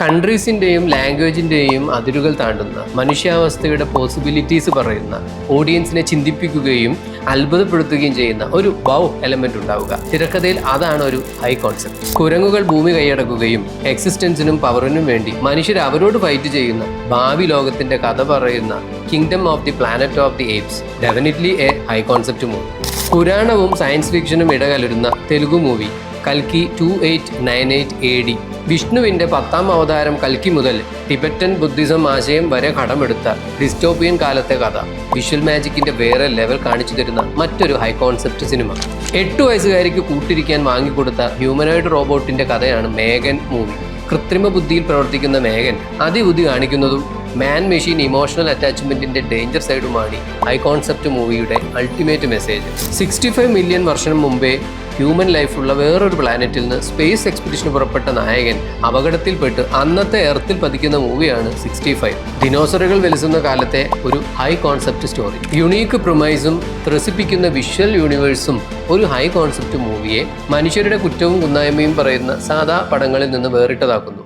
കൺട്രീസിൻ്റെയും ലാംഗ്വേജിൻ്റെയും അതിരുകൾ താണ്ടുന്ന മനുഷ്യാവസ്ഥയുടെ പോസിബിലിറ്റീസ് പറയുന്ന, ഓഡിയൻസിനെ ചിന്തിപ്പിക്കുകയും അത്ഭുതപ്പെടുത്തുകയും ചെയ്യുന്ന ഒരു എലമെന്റ് ഉണ്ടാവുക. തിരക്കഥയിൽ അതാണ് ഒരു ഹൈ കോൺസെപ്റ്റ്. കുരങ്ങുകൾ ഭൂമി കൈയടക്കുകയും എക്സിസ്റ്റൻസിനും പവറിനും വേണ്ടി മനുഷ്യർ അവരോട് ഫൈറ്റ് ചെയ്യുന്ന ഭാവി ലോകത്തിന്റെ കഥ പറയുന്ന kingdom of the planet of the apes definitely a high concept movie. പുരാണവും സയൻസ് ഫിക്ഷനും ഇടകലരുന്ന തെലുഗു മൂവി കൽക്കി 2898 AD. വിഷ്ണുവിൻ്റെ 10ാം അവതാരം കൽക്കി മുതൽ ടിബറ്റൻ ബുദ്ധിസം ആശയം വരെ കടമെടുത്ത ഡിസ്റ്റോപ്പിയൻ കാലത്തെ കഥ വിഷ്വൽ മാജിക്കിൻ്റെ വേറെ ലെവൽ കാണിച്ചു തരുന്ന മറ്റൊരു ഹൈ കോൺസെപ്റ്റ് സിനിമ. 8 വയസ്സുകാരിക്ക് കൂട്ടിരിക്കാൻ വാങ്ങിക്കൊടുത്ത ഹ്യൂമനോയിഡ് റോബോട്ടിൻ്റെ കഥയാണ് മേഗൻ മൂവി. കൃത്രിമ ബുദ്ധിയിൽ പ്രവർത്തിക്കുന്ന മേഗൻ അതിബുദ്ധി കാണിക്കുന്നതും മാൻ മെഷീൻ ഇമോഷണൽ അറ്റാച്ച്മെൻറ്റിൻ്റെ ഡേഞ്ചർ സൈഡുമാണ് ഹൈ കോൺസെപ്റ്റ് മൂവിയുടെ അൾട്ടിമേറ്റ് മെസ്സേജ്. 65 മില്യൺ വർഷം മുമ്പേ ഹ്യൂമൻ ലൈഫുള്ള വേറൊരു പ്ലാനറ്റിൽ നിന്ന് സ്പേസ് എക്സ്പെഡിഷന് പുറപ്പെട്ട നായകൻ അപകടത്തിൽപ്പെട്ട് അന്നത്തെ എർത്തിൽ പതിക്കുന്ന മൂവിയാണ് 65. ദിനോസറുകൾ വെലുസുന്ന കാലത്തെ ഒരു ഹൈ കോൺസെപ്റ്റ് സ്റ്റോറി. യുണീക്ക് പ്രൊമൈസും ത്രസിപ്പിക്കുന്ന വിഷ്വൽ യൂണിവേഴ്സും ഒരു ഹൈ കോൺസെപ്റ്റ് മൂവിയെ മനുഷ്യരുടെ കുറ്റവും കുന്നായ്മയും പറയുന്ന സാധാ പടങ്ങളിൽ നിന്ന് വേറിട്ടതാക്കുന്നു.